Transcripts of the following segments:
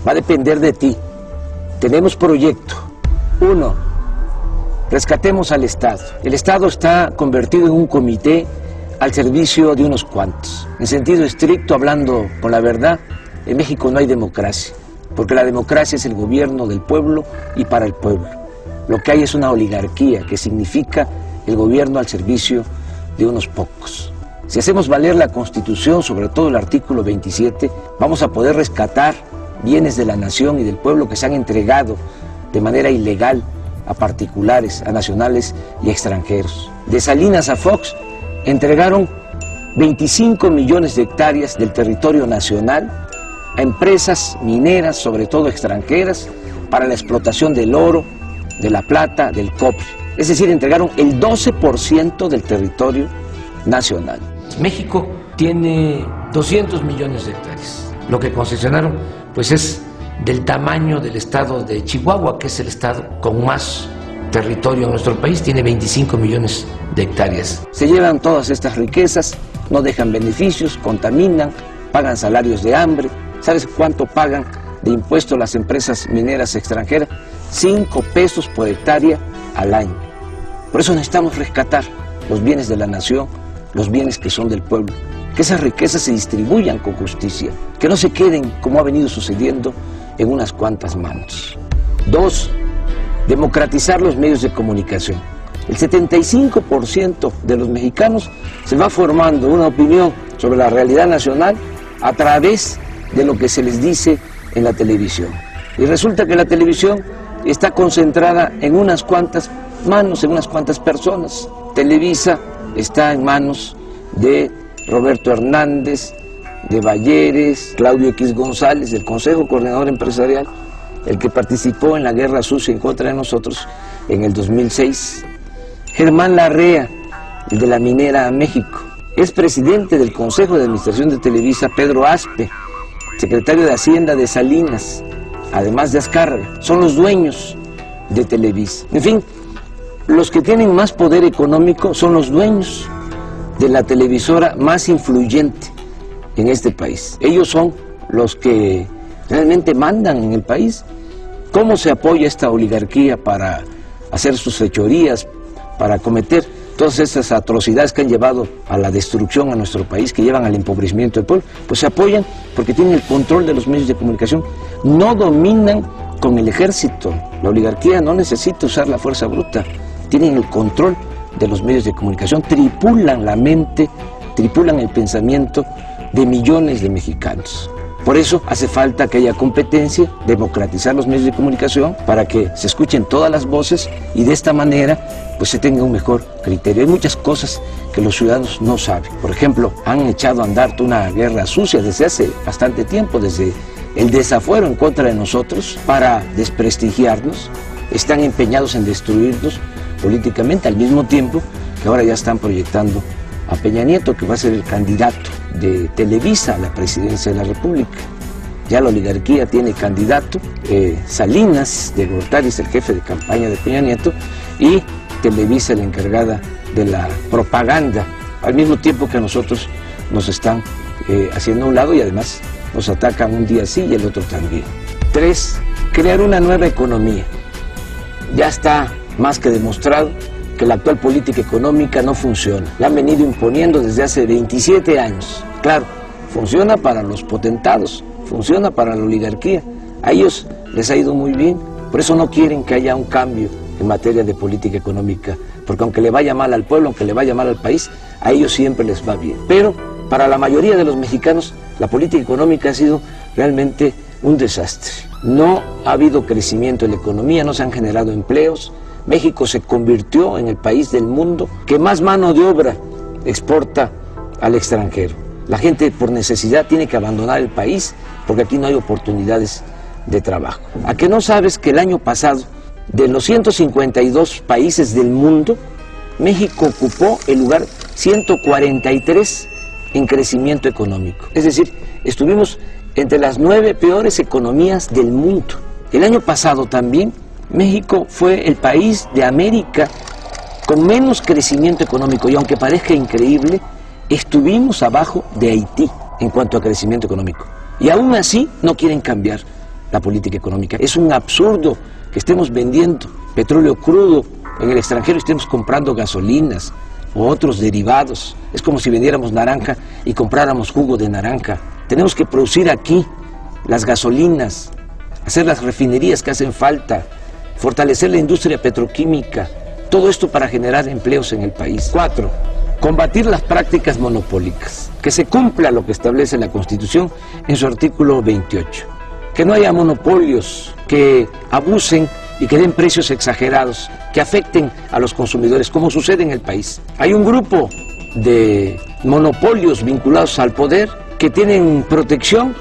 va a depender de ti. Tenemos proyecto. 1. Rescatemos al Estado. El Estado está convertido en un comité al servicio de unos cuantos. En sentido estricto, hablando con la verdad, en México no hay democracia, porque la democracia es el gobierno del pueblo y para el pueblo. Lo que hay es una oligarquía, que significa el gobierno al servicio de unos pocos. Si hacemos valer la Constitución, sobre todo el artículo 27, vamos a poder rescatar bienes de la nación y del pueblo que se han entregado de manera ilegal a particulares, a nacionales y extranjeros. De Salinas a Fox entregaron 25 millones de hectáreas del territorio nacional a empresas mineras, sobre todo extranjeras, para la explotación del oro, de la plata, del cobre. Es decir, entregaron el 12% del territorio nacional. México tiene 200 millones de hectáreas. Lo que concesionaron, pues, es del tamaño del estado de Chihuahua, que es el estado con más territorio en nuestro país, tiene 25 millones de hectáreas. Se llevan todas estas riquezas, no dejan beneficios, contaminan, pagan salarios de hambre. ¿Sabes cuánto pagan de impuestos las empresas mineras extranjeras? 5 pesos por hectárea al año. Por eso necesitamos rescatar los bienes de la nación, los bienes que son del pueblo, que esas riquezas se distribuyan con justicia, que no se queden, como ha venido sucediendo, en unas cuantas manos. 2. Democratizar los medios de comunicación. El 75% de los mexicanos se va formando una opinión sobre la realidad nacional a través de lo que se les dice en la televisión. Y resulta que la televisión está concentrada en unas cuantas manos, en unas cuantas personas. Televisa está en manos de Roberto Hernández, de Balleres, Claudio X González, del Consejo Coordinador Empresarial, el que participó en la guerra sucia en contra de nosotros en el 2006. Germán Larrea, el de la minera México. Es presidente del Consejo de Administración de Televisa Pedro Aspe, secretario de Hacienda de Salinas, además de Azcárraga. Son los dueños de Televisa. En fin, los que tienen más poder económico son los dueños de la televisora más influyente en este país. Ellos son los que realmente mandan en el país. ¿Cómo se apoya esta oligarquía para hacer sus fechorías, para cometer todas estas atrocidades que han llevado a la destrucción a nuestro país, que llevan al empobrecimiento del pueblo? Pues se apoyan porque tienen el control de los medios de comunicación. No dominan con el ejército. La oligarquía no necesita usar la fuerza bruta. Tienen el control de los medios de comunicación, tripulan la mente, tripulan el pensamiento de millones de mexicanos. Por eso hace falta que haya competencia, democratizar los medios de comunicación para que se escuchen todas las voces y de esta manera pues se tenga un mejor criterio. Hay muchas cosas que los ciudadanos no saben. Por ejemplo, han echado a andar una guerra sucia desde hace bastante tiempo, desde el desafuero en contra de nosotros para desprestigiarnos. Están empeñados en destruirnos políticamente, al mismo tiempo que ahora ya están proyectando a Peña Nieto, que va a ser el candidato de Televisa a la presidencia de la República. Ya la oligarquía tiene candidato, Salinas de Gortari es el jefe de campaña de Peña Nieto y Televisa la encargada de la propaganda, al mismo tiempo que a nosotros nos están haciendo a un lado y además nos atacan un día sí y el otro también. 3. Crear una nueva economía. Ya está más que demostrado que la actual política económica no funciona. La han venido imponiendo desde hace 27 años. Claro, funciona para los potentados, funciona para la oligarquía. A ellos les ha ido muy bien, por eso no quieren que haya un cambio en materia de política económica, porque aunque le vaya mal al pueblo, aunque le vaya mal al país, a ellos siempre les va bien. Pero para la mayoría de los mexicanos, la política económica ha sido realmente un desastre. No ha habido crecimiento en la economía, no se han generado empleos. México se convirtió en el país del mundo que más mano de obra exporta al extranjero. La gente por necesidad tiene que abandonar el país porque aquí no hay oportunidades de trabajo. ¿A qué no sabes que el año pasado, de los 152 países del mundo, México ocupó el lugar 143 en crecimiento económico? Es decir, estuvimos entre las 9 peores economías del mundo. El año pasado también México fue el país de América con menos crecimiento económico y aunque parezca increíble, estuvimos abajo de Haití en cuanto a crecimiento económico. Y aún así no quieren cambiar la política económica. Es un absurdo que estemos vendiendo petróleo crudo en el extranjero y estemos comprando gasolinas o otros derivados. Es como si vendiéramos naranja y compráramos jugo de naranja. Tenemos que producir aquí las gasolinas, hacer las refinerías que hacen falta, fortalecer la industria petroquímica, todo esto para generar empleos en el país. 4. Combatir las prácticas monopólicas, que se cumpla lo que establece la Constitución en su artículo 28, que no haya monopolios que abusen y que den precios exagerados, que afecten a los consumidores, como sucede en el país. Hay un grupo de monopolios vinculados al poder que tienen protección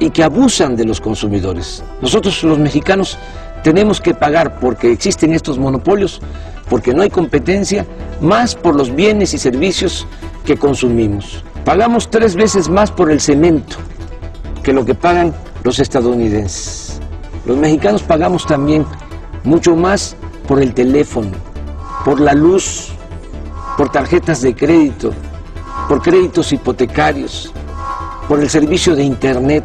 y que abusan de los consumidores. Nosotros los mexicanos tenemos que pagar porque existen estos monopolios, porque no hay competencia, más por los bienes y servicios que consumimos. Pagamos 3 veces más por el cemento que lo que pagan los estadounidenses. Los mexicanos pagamos también mucho más por el teléfono, por la luz, por tarjetas de crédito, por créditos hipotecarios, por el servicio de internet,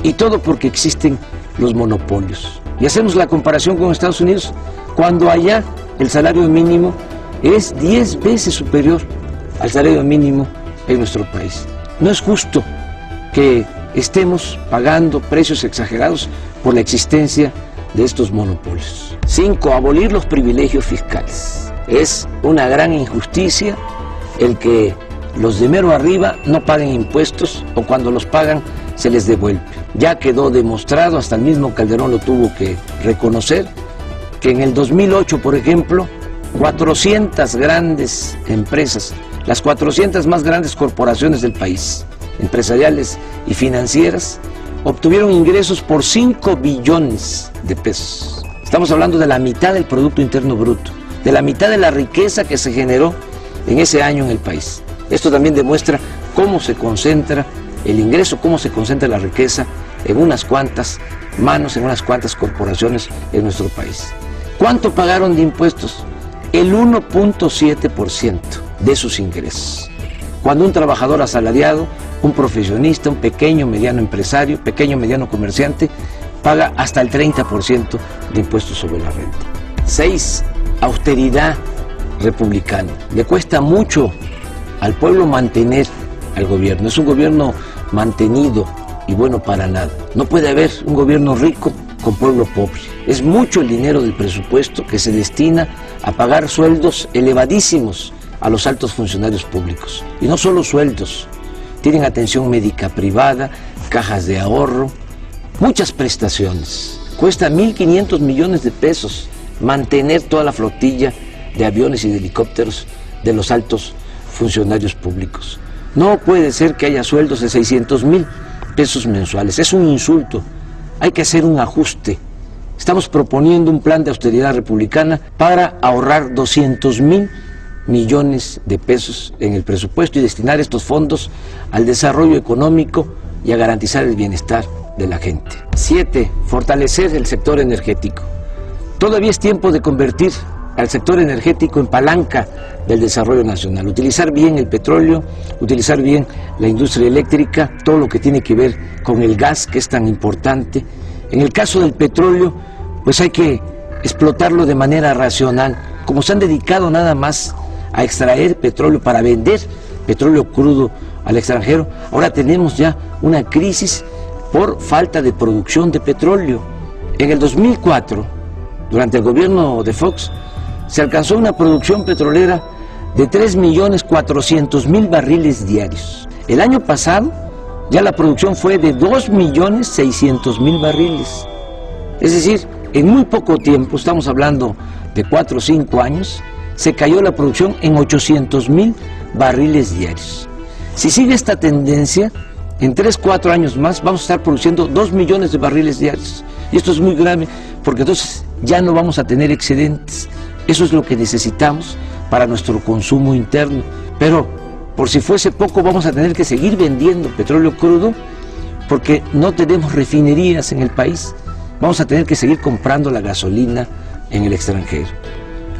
y todo porque existen los monopolios. Y hacemos la comparación con Estados Unidos, cuando allá el salario mínimo es 10 veces superior al salario mínimo en nuestro país. No es justo que estemos pagando precios exagerados por la existencia de estos monopolios. 5. Abolir los privilegios fiscales. Es una gran injusticia el que los de mero arriba no paguen impuestos, o cuando los pagan se les devuelve. Ya quedó demostrado, hasta el mismo Calderón lo tuvo que reconocer, que en el 2008, por ejemplo, 400 grandes empresas, las 400 más grandes corporaciones del país, empresariales y financieras, obtuvieron ingresos por 5 billones de pesos. Estamos hablando de la mitad del Producto Interno Bruto, de la mitad de la riqueza que se generó en ese año en el país. Esto también demuestra cómo se concentra el ingreso, cómo se concentra la riqueza en unas cuantas manos, en unas cuantas corporaciones en nuestro país. ¿Cuánto pagaron de impuestos? El 1.7% de sus ingresos. Cuando un trabajador asalariado, un profesionista, un pequeño, mediano empresario, pequeño, mediano comerciante, paga hasta el 30% de impuestos sobre la renta. 6. Austeridad republicana. Le cuesta mucho al pueblo mantener al gobierno. Es un gobierno mantenido y bueno para nada. No puede haber un gobierno rico con pueblo pobre. Es mucho el dinero del presupuesto que se destina a pagar sueldos elevadísimos a los altos funcionarios públicos. Y no solo sueldos, tienen atención médica privada, cajas de ahorro, muchas prestaciones. Cuesta 1.500 millones de pesos mantener toda la flotilla de aviones y de helicópteros de los altos funcionarios públicos. No puede ser que haya sueldos de 600,000 pesos mensuales. Es un insulto. Hay que hacer un ajuste. Estamos proponiendo un plan de austeridad republicana para ahorrar 200,000 millones de pesos en el presupuesto y destinar estos fondos al desarrollo económico y a garantizar el bienestar de la gente. 7. Fortalecer el sector energético. Todavía es tiempo de convertir al sector energético en palanca del desarrollo nacional. Utilizar bien el petróleo, utilizar bien la industria eléctrica, todo lo que tiene que ver con el gas, que es tan importante. En el caso del petróleo, pues hay que explotarlo de manera racional. Como se han dedicado nada más a extraer petróleo para vender petróleo crudo al extranjero, ahora tenemos ya una crisis por falta de producción de petróleo. En el 2004, durante el gobierno de Fox, se alcanzó una producción petrolera de 3.400.000 barriles diarios. El año pasado ya la producción fue de 2.600.000 barriles. Es decir, en muy poco tiempo, estamos hablando de 4 o 5 años, se cayó la producción en 800.000 barriles diarios. Si sigue esta tendencia, en 3 o 4 años más vamos a estar produciendo 2 millones de barriles diarios. Y esto es muy grave, porque entonces ya no vamos a tener excedentes. Eso es lo que necesitamos para nuestro consumo interno. Pero, por si fuese poco, vamos a tener que seguir vendiendo petróleo crudo, porque no tenemos refinerías en el país. Vamos a tener que seguir comprando la gasolina en el extranjero.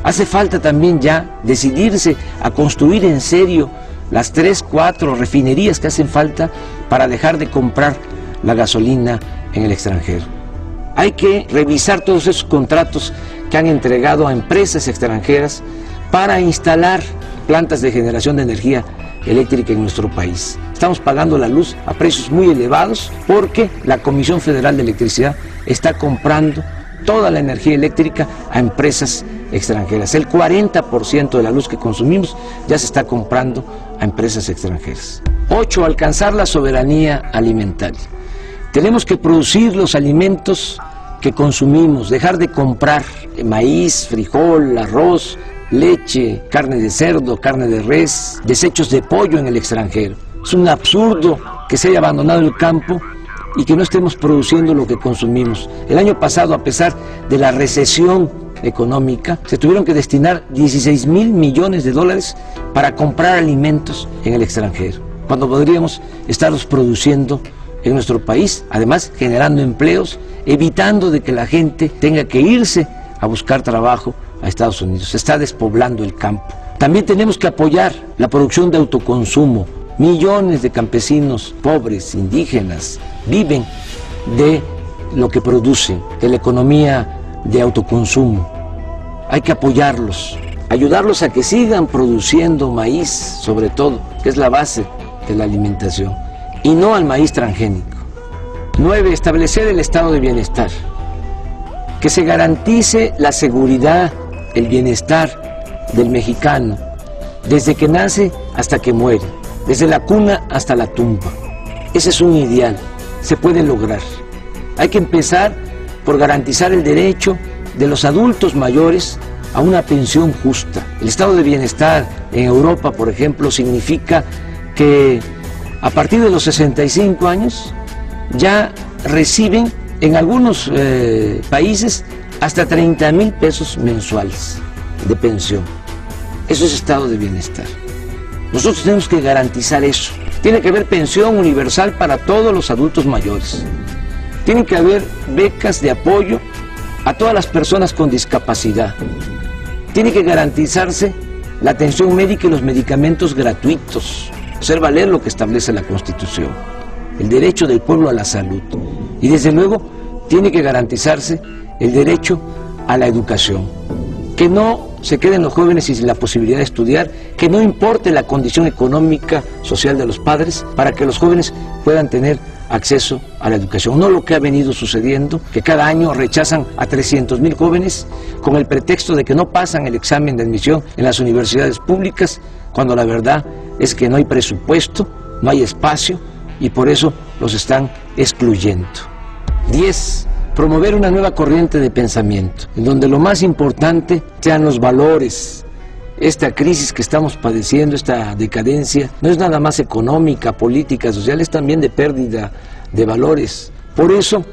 Hace falta también ya decidirse a construir en serio las 3 o 4 refinerías que hacen falta para dejar de comprar la gasolina en el extranjero. Hay que revisar todos esos contratos que han entregado a empresas extranjeras para instalar plantas de generación de energía eléctrica en nuestro país. Estamos pagando la luz a precios muy elevados porque la Comisión Federal de Electricidad está comprando toda la energía eléctrica a empresas extranjeras. El 40% de la luz que consumimos ya se está comprando a empresas extranjeras. 8. Alcanzar la soberanía alimentaria. Tenemos que producir los alimentos que consumimos, dejar de comprar maíz, frijol, arroz, leche, carne de cerdo, carne de res, desechos de pollo en el extranjero. Es un absurdo que se haya abandonado el campo y que no estemos produciendo lo que consumimos. El año pasado, a pesar de la recesión económica, se tuvieron que destinar 16.000 millones de dólares para comprar alimentos en el extranjero, cuando podríamos estarlos produciendo en nuestro país, además generando empleos, evitando de que la gente tenga que irse a buscar trabajo a Estados Unidos. Se está despoblando el campo. También tenemos que apoyar la producción de autoconsumo. Millones de campesinos pobres, indígenas, viven de lo que producen, de la economía de autoconsumo. Hay que apoyarlos, ayudarlos a que sigan produciendo maíz, sobre todo, que es la base de la alimentación, y no al maíz transgénico. 9. Establecer el estado de bienestar. Que se garantice la seguridad, el bienestar del mexicano, desde que nace hasta que muere, desde la cuna hasta la tumba. Ese es un ideal, se puede lograr. Hay que empezar por garantizar el derecho de los adultos mayores a una pensión justa. El estado de bienestar en Europa, por ejemplo, significa que a partir de los 65 años ya reciben en algunos países hasta 30,000 pesos mensuales de pensión. Eso es estado de bienestar. Nosotros tenemos que garantizar eso. Tiene que haber pensión universal para todos los adultos mayores. Tiene que haber becas de apoyo a todas las personas con discapacidad. Tiene que garantizarse la atención médica y los medicamentos gratuitos. Hacer valer lo que establece la Constitución, el derecho del pueblo a la salud. Y desde luego tiene que garantizarse el derecho a la educación. Que no se queden los jóvenes sin la posibilidad de estudiar, que no importe la condición económica, social de los padres, para que los jóvenes puedan tener acceso a la educación. No lo que ha venido sucediendo, que cada año rechazan a 300,000 jóvenes con el pretexto de que no pasan el examen de admisión en las universidades públicas, cuando la verdad es que no hay presupuesto, no hay espacio y por eso los están excluyendo. 10. Promover una nueva corriente de pensamiento, en donde lo más importante sean los valores. Esta crisis que estamos padeciendo, esta decadencia, no es nada más económica, política, social, es también de pérdida de valores. Por eso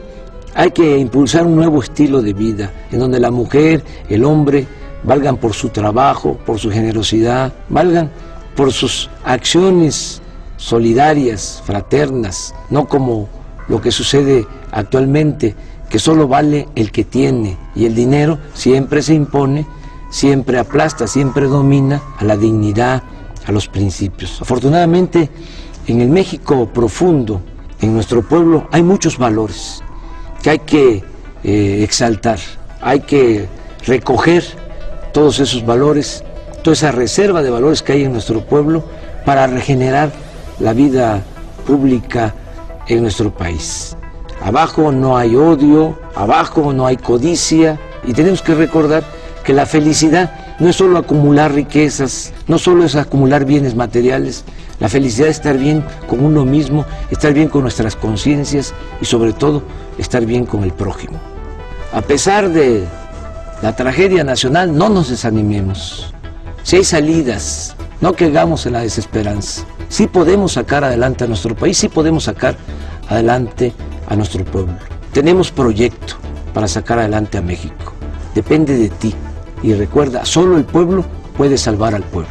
hay que impulsar un nuevo estilo de vida, en donde la mujer, el hombre, valgan por su trabajo, por su generosidad, valgan por sus acciones solidarias, fraternas, no como lo que sucede actualmente, que solo vale el que tiene, y el dinero siempre se impone, siempre aplasta, siempre domina a la dignidad, a los principios. Afortunadamente, en el México profundo, en nuestro pueblo, hay muchos valores que hay que exaltar, hay que recoger todos esos valores, toda esa reserva de valores que hay en nuestro pueblo para regenerar la vida pública en nuestro país. Abajo no hay odio, abajo no hay codicia, y tenemos que recordar que la felicidad no es solo acumular riquezas, no solo es acumular bienes materiales. La felicidad es estar bien con uno mismo, estar bien con nuestras conciencias y sobre todo estar bien con el prójimo. A pesar de la tragedia nacional, no nos desanimemos. Si hay salidas, no caigamos en la desesperanza. Sí podemos sacar adelante a nuestro país, sí podemos sacar adelante a nuestro pueblo. Tenemos proyecto para sacar adelante a México. Depende de ti. Y recuerda, solo el pueblo puede salvar al pueblo.